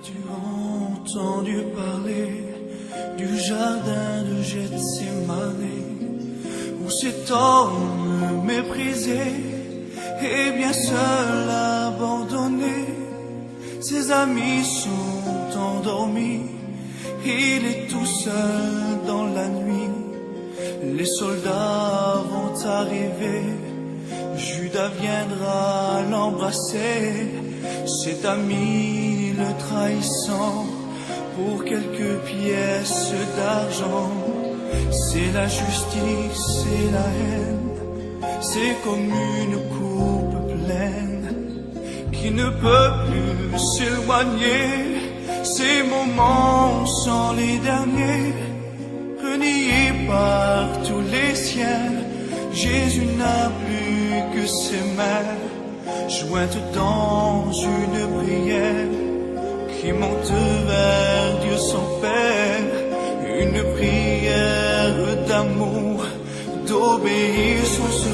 Tu as entendu parler du jardin de Gethsémane, où cet homme méprisé et bien seul abandonné, ses amis sont endormis, il est tout seul dans la nuit. Les soldats vont arriver, Judas viendra l'embrasser, cet ami le trahissant pour quelques pièces d'argent. C'est la justice et la haine, c'est comme une coupe pleine qui ne peut plus s'éloigner. Ces moments sont les derniers, reniés par tous les siens. Jésus n'a plus que ses mains jointes dans une prière qui monte vers Dieu son Père, une prière d'amour, d'obéissance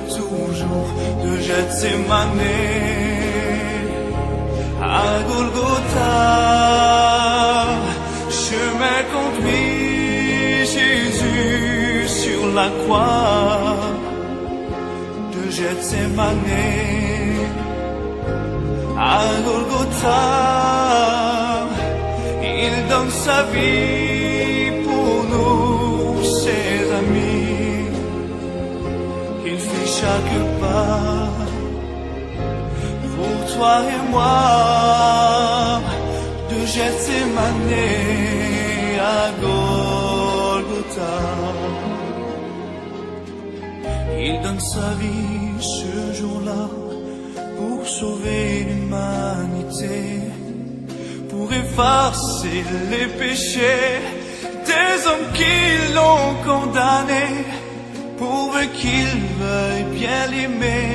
toujours, de Gethsémane à Golgotha. Chemin conduit Jésus sur la croix de Gethsémane à Golgotha. Il donne sa vie pour nous, ses amis. Il fait chaque pas pour toi et moi, de Gethsémane à Golgotha. Il donne sa vie ce jour-là pour sauver l'humanité, pour effacer les péchés des hommes qui l'ont condamné, pour qu'ils veuillent bien l'aimer,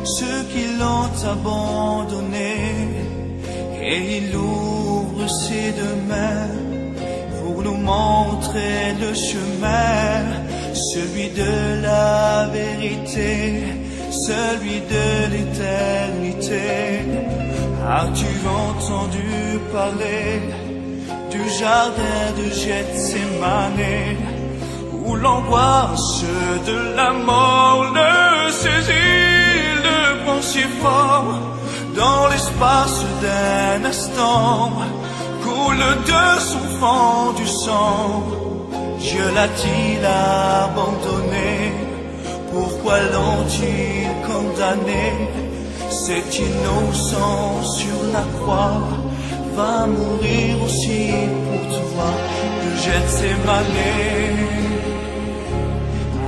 ceux qui l'ont abandonné. Et il ouvre ses deux mains pour nous montrer le chemin, celui de la vérité, celui de l'éternité. As-tu entendu parler du jardin de Gethsémane, où l'angoisse de la mort le saisit, le prend si fort, dans l'espace d'un instant, coule de son front du sang. Dieu l'a-t-il abandonné? Pourquoi l'ont-ils condamné? Cet innocent sur la croix va mourir aussi pour toi, de Gethsémane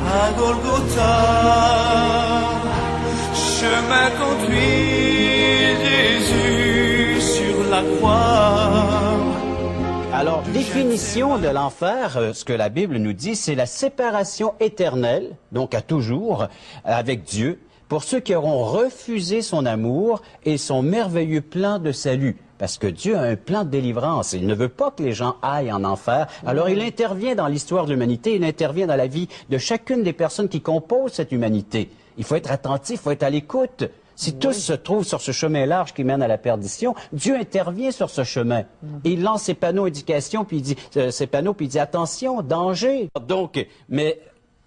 à Golgotha. Chemin conduit Jésus sur la croix. Alors, définition de l'enfer, ce que la Bible nous dit, c'est la séparation éternelle, donc à toujours, avec Dieu, pour ceux qui auront refusé son amour et son merveilleux plan de salut. Parce que Dieu a un plan de délivrance. Il ne veut pas que les gens aillent en enfer. Alors, il intervient dans l'histoire de l'humanité, il intervient dans la vie de chacune des personnes qui composent cette humanité. Il faut être attentif, il faut être à l'écoute. Si tous se trouvent sur ce chemin large qui mène à la perdition, Dieu intervient sur ce chemin. Et il lance ses panneaux d'éducation, puis il dit, puis il dit attention, danger. Donc, mais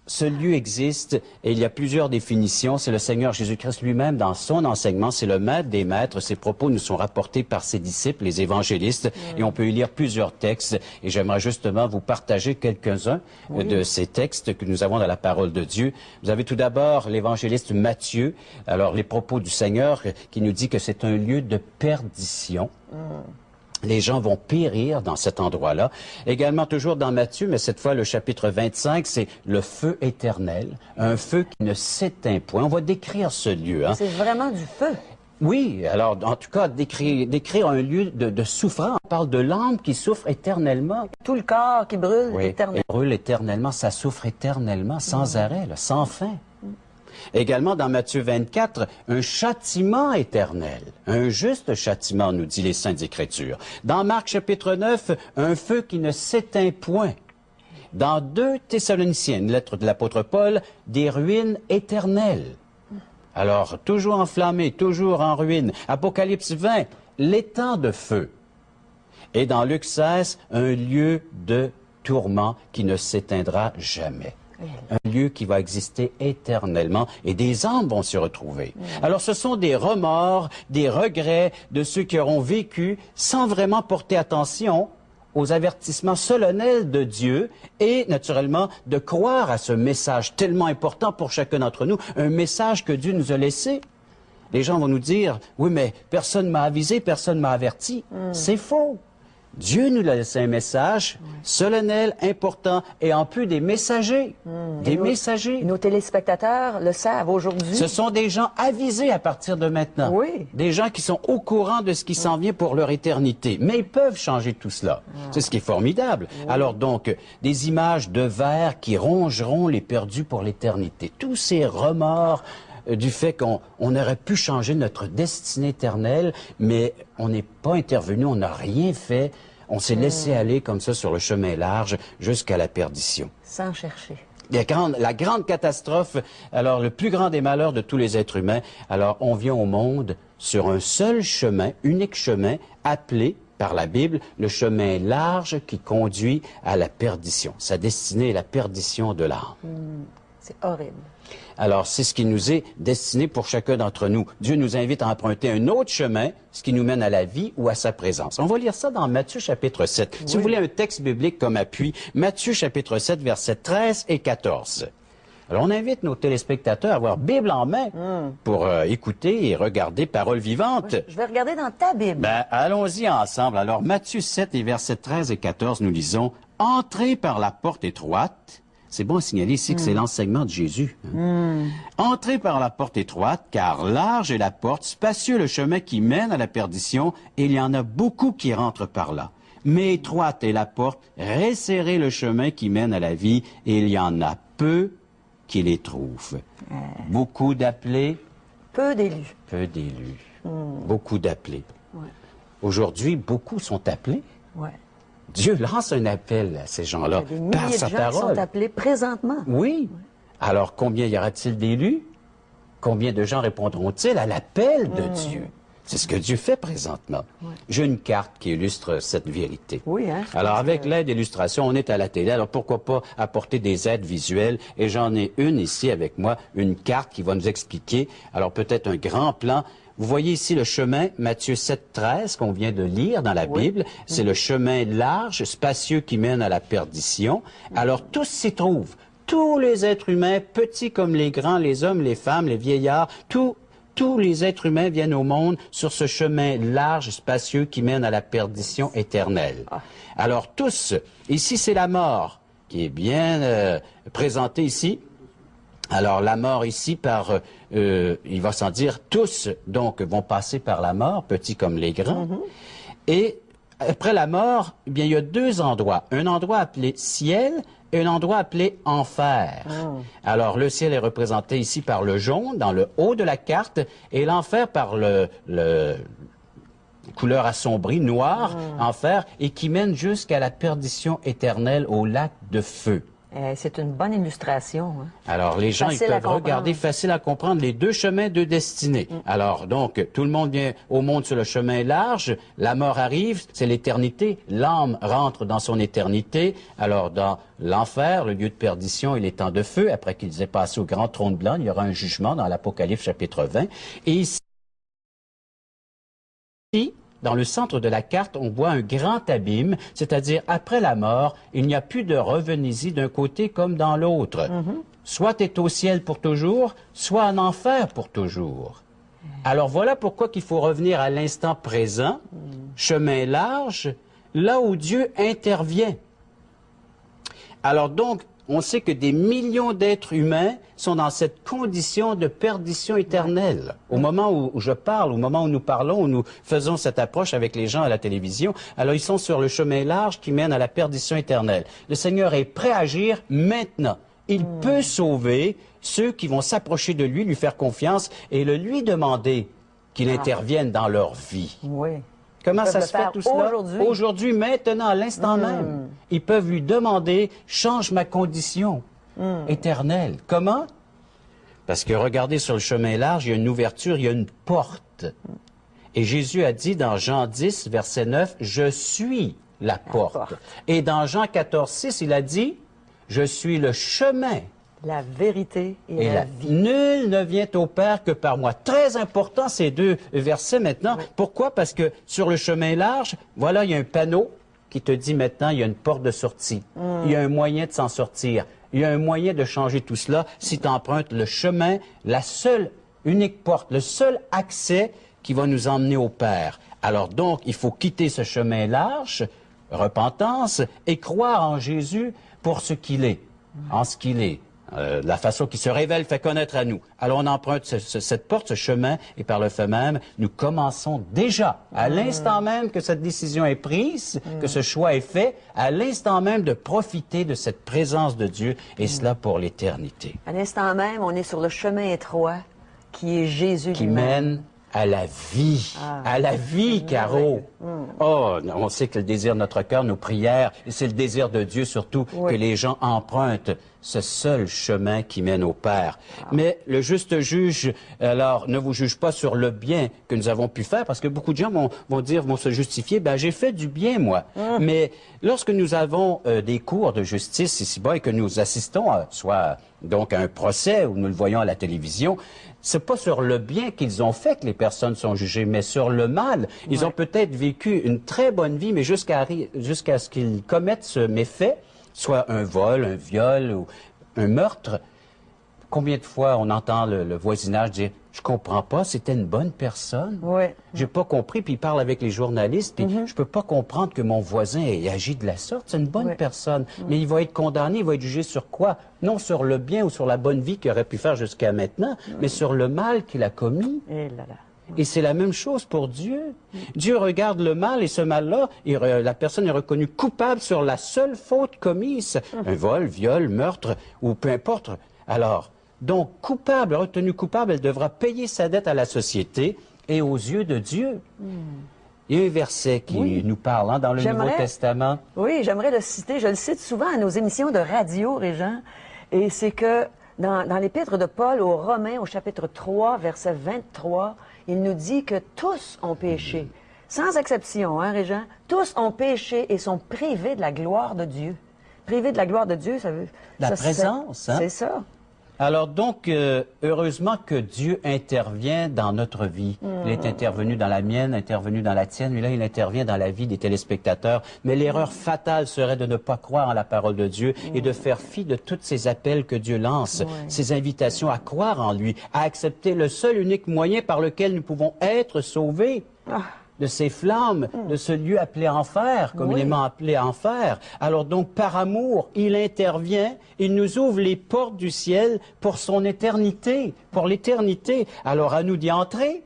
ce lieu existe et il y a plusieurs définitions. C'est le Seigneur Jésus-Christ lui-même dans son enseignement. C'est le maître des maîtres. Ses propos nous sont rapportés par ses disciples, les évangélistes. Et on peut y lire plusieurs textes. Et j'aimerais justement vous partager quelques-uns de ces textes que nous avons dans la parole de Dieu. Vous avez tout d'abord l'évangéliste Matthieu. Alors, les propos du Seigneur qui nous dit que c'est un lieu de perdition. Les gens vont périr dans cet endroit-là. Également, toujours dans Matthieu, mais cette fois, le chapitre 25, c'est le feu éternel, un feu qui ne s'éteint point. On va décrire ce lieu. Hein. C'est vraiment du feu. Oui, alors, en tout cas, décrire un lieu de souffrance. On parle de l'âme qui souffre éternellement. Tout le corps qui brûle éternellement. Il brûle éternellement, ça souffre éternellement, sans arrêt, là, sans fin. Également, dans Matthieu 24, un châtiment éternel. Un juste châtiment, nous dit les Saintes Écritures. Dans Marc chapitre 9, un feu qui ne s'éteint point. Dans 2 Thessaloniciens, une lettre de l'apôtre Paul, des ruines éternelles. Alors, toujours enflammé, toujours en ruine. Apocalypse 20, l'étang de feu. Et dans Luc 16, un lieu de tourment qui ne s'éteindra jamais. Un lieu qui va exister éternellement et des âmes vont s'y retrouver. Alors ce sont des remords, des regrets de ceux qui auront vécu sans vraiment porter attention aux avertissements solennels de Dieu et naturellement de croire à ce message tellement important pour chacun d'entre nous, un message que Dieu nous a laissé. Les gens vont nous dire, oui mais personne ne m'a avisé, personne ne m'a averti. C'est faux. Dieu nous a laissé un message solennel, important, et en plus des messagers. Des messagers. Et nos téléspectateurs le savent aujourd'hui. Ce sont des gens avisés à partir de maintenant. Oui. Des gens qui sont au courant de ce qui s'en vient pour leur éternité. Mais ils peuvent changer tout cela. C'est ce qui est formidable. Alors donc, des images de vers qui rongeront les perdus pour l'éternité. Tous ces remords du fait qu'on aurait pu changer notre destinée éternelle, mais on n'est pas intervenu, on n'a rien fait. On s'est laissé aller comme ça sur le chemin large jusqu'à la perdition. Sans chercher. La grande catastrophe, alors le plus grand des malheurs de tous les êtres humains, alors on vient au monde sur un seul chemin, unique chemin, appelé par la Bible, le chemin large qui conduit à la perdition. Sa destinée est la perdition de l'âme. C'est horrible. Alors, c'est ce qui nous est destiné pour chacun d'entre nous. Dieu nous invite à emprunter un autre chemin, ce qui nous mène à la vie ou à sa présence. On va lire ça dans Matthieu chapitre 7. Si vous voulez un texte biblique comme appui, Matthieu chapitre 7, versets 13 et 14. Alors, on invite nos téléspectateurs à avoir Bible en main pour écouter et regarder Parole vivante. Je vais regarder dans ta Bible. Ben, allons-y ensemble. Alors, Matthieu 7 et versets 13 et 14, nous lisons « Entrez par la porte étroite ». C'est bon à signaler ici que c'est l'enseignement de Jésus. Entrez par la porte étroite, car large est la porte, spacieux le chemin qui mène à la perdition, et il y en a beaucoup qui rentrent par là. Mais étroite est la porte, resserrez le chemin qui mène à la vie, et il y en a peu qui les trouvent. Beaucoup d'appelés, Peu d'élus. peu d'élus. Beaucoup d'appelés. Aujourd'hui, beaucoup sont appelés. Ouais. Dieu lance un appel à ces gens-là Il y a des par milliers sa de gens qui parole. sont appelés présentement. Oui. Alors, combien y aura-t-il d'élus? Combien de gens répondront-ils à l'appel de Dieu? C'est ce que Dieu fait présentement. J'ai une carte qui illustre cette vérité. Oui, hein? Alors, avec l'aide d'illustration, on est à la télé. Alors, pourquoi pas apporter des aides visuelles? Et j'en ai une ici avec moi, une carte qui va nous expliquer, alors peut-être un grand plan. Vous voyez ici le chemin, Matthieu 7, 13, qu'on vient de lire dans la Bible. C'est le chemin large, spacieux qui mène à la perdition. Alors, tous s'y trouvent. Tous les êtres humains, petits comme les grands, les hommes, les femmes, les vieillards, tous les êtres humains viennent au monde sur ce chemin large, spacieux qui mène à la perdition éternelle. Alors, tous, ici c'est la mort qui est bien présentée ici. Alors, la mort ici, il va s'en dire, tous, donc, vont passer par la mort, petits comme les grands. Et après la mort, eh bien, il y a deux endroits. Un endroit appelé ciel et un endroit appelé enfer. Alors, le ciel est représenté ici par le jaune, dans le haut de la carte, et l'enfer par le couleur assombrie, noir, enfer, et qui mène jusqu'à la perdition éternelle au lac de feu. C'est une bonne illustration. Hein? Alors, les gens, ils Facile à peuvent regarder, facile à comprendre, les deux chemins, deux destinées. Alors, donc, tout le monde vient au monde sur le chemin large, la mort arrive, c'est l'éternité, l'âme rentre dans son éternité. Alors, dans l'enfer, le lieu de perdition, il est temps de feu, après qu'ils aient passé au grand trône blanc, il y aura un jugement dans l'Apocalypse chapitre 20. Et ici, dans le centre de la carte, on voit un grand abîme, c'est-à-dire après la mort, il n'y a plus de revenez-y d'un côté comme dans l'autre. Soit tu es au ciel pour toujours, soit en enfer pour toujours. Alors voilà pourquoi qu'il faut revenir à l'instant présent, chemin large, là où Dieu intervient. Alors donc, on sait que des millions d'êtres humains sont dans cette condition de perdition éternelle. Au moment où je parle, au moment où nous parlons, où nous faisons cette approche avec les gens à la télévision, alors ils sont sur le chemin large qui mène à la perdition éternelle. Le Seigneur est prêt à agir maintenant. Il peut sauver ceux qui vont s'approcher de lui, lui faire confiance et le lui demander qu'il intervienne dans leur vie. Oui. Comment Ils ça peuvent se le fait faire tout cela? aujourd'hui. Aujourd'hui, maintenant, à l'instant même. Ils peuvent lui demander, change ma condition éternelle. Comment? Parce que regardez sur le chemin large, il y a une ouverture, il y a une porte. Et Jésus a dit dans Jean 10, verset 9, « Je suis la porte. » Et dans Jean 14, 6, il a dit, « Je suis le chemin. » La vérité et la vie. Nul ne vient au Père que par moi. Très important ces deux versets maintenant. Oui. Pourquoi? Parce que sur le chemin large, voilà, il y a un panneau qui te dit maintenant, il y a une porte de sortie. Il y a un moyen de s'en sortir. Il y a un moyen de changer tout cela si tu empruntes le chemin, la seule, unique porte, le seul accès qui va nous emmener au Père. Alors donc, il faut quitter ce chemin large, repentance, et croire en Jésus pour ce qu'il est, en ce qu'il est. La façon qu'il se révèle fait connaître à nous. Alors on emprunte cette porte, ce chemin, et par le fait même, nous commençons déjà, à l'instant même que cette décision est prise, que ce choix est fait, à l'instant même de profiter de cette présence de Dieu, et cela pour l'éternité. À l'instant même, on est sur le chemin étroit qui est Jésus qui lui-même. Mène à la vie, Caro. Oh, on sait que le désir de notre cœur, nos prières, et c'est le désir de Dieu surtout, que les gens empruntent ce seul chemin qui mène au Père. Mais le juste juge, alors, ne vous juge pas sur le bien que nous avons pu faire, parce que beaucoup de gens vont se justifier, ben j'ai fait du bien, moi. Mais lorsque nous avons des cours de justice ici-bas et que nous assistons, soit donc à un procès ou nous le voyons à la télévision, c'est pas sur le bien qu'ils ont fait que les personnes sont jugées, mais sur le mal. Ils ont peut-être vécu une très bonne vie, mais jusqu'à ce qu'ils commettent ce méfait, soit un vol, un viol ou un meurtre. Combien de fois on entend le voisinage dire « Je comprends pas, c'était une bonne personne. J'ai pas compris. » Puis il parle avec les journalistes, puis je peux pas comprendre que mon voisin ait agi de la sorte. C'est une bonne personne. Mais il va être condamné, il va être jugé sur quoi? Non sur le bien ou sur la bonne vie qu'il aurait pu faire jusqu'à maintenant, mais sur le mal qu'il a commis. Et c'est la même chose pour Dieu. Dieu regarde le mal et ce mal-là, la personne est reconnue coupable sur la seule faute commise. Un vol, viol, meurtre ou peu importe. Alors, donc coupable, retenue coupable, elle devra payer sa dette à la société et aux yeux de Dieu. Il y a un verset qui nous parle dans le Nouveau Testament. Oui, j'aimerais le citer. Je le cite souvent à nos émissions de radio, Régent. Et c'est que dans l'épître de Paul aux Romains, au chapitre 3, verset 23, il nous dit que tous ont péché. Sans exception, hein, Régent? Tous ont péché et sont privés de la gloire de Dieu. Privés de la gloire de Dieu, ça veut... La présence, hein? C'est ça. Alors donc, heureusement que Dieu intervient dans notre vie. Il est intervenu dans la mienne, intervenu dans la tienne, mais là, il intervient dans la vie des téléspectateurs. Mais l'erreur fatale serait de ne pas croire en la parole de Dieu et de faire fi de tous ces appels que Dieu lance, ces invitations à croire en lui, à accepter le seul unique moyen par lequel nous pouvons être sauvés. De ces flammes, de ce lieu appelé enfer, communément appelé enfer. Alors donc, par amour, il intervient, il nous ouvre les portes du ciel pour son éternité, pour l'éternité. Alors à nous d'y entrer.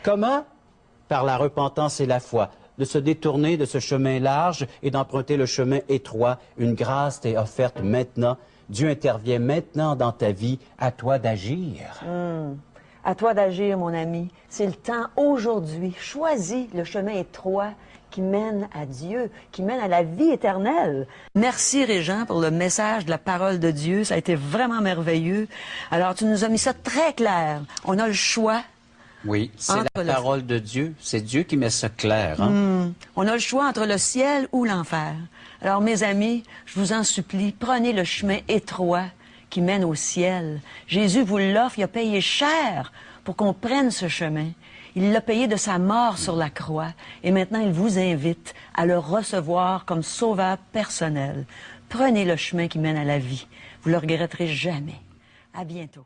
Comment? Par la repentance et la foi. De se détourner de ce chemin large et d'emprunter le chemin étroit. Une grâce t'est offerte maintenant. Dieu intervient maintenant dans ta vie. À toi d'agir. À toi d'agir, mon ami. C'est le temps aujourd'hui. Choisis le chemin étroit qui mène à Dieu, qui mène à la vie éternelle. Merci, Régent, pour le message de la parole de Dieu. Ça a été vraiment merveilleux. Alors, tu nous as mis ça très clair. On a le choix. Oui, c'est la parole de Dieu. C'est Dieu qui met ça clair. Hein? On a le choix entre le ciel ou l'enfer. Alors, mes amis, je vous en supplie, prenez le chemin étroit qui mène au ciel. Jésus vous l'offre, il a payé cher pour qu'on prenne ce chemin. Il l'a payé de sa mort sur la croix et maintenant il vous invite à le recevoir comme sauveur personnel. Prenez le chemin qui mène à la vie. Vous ne le regretterez jamais. À bientôt.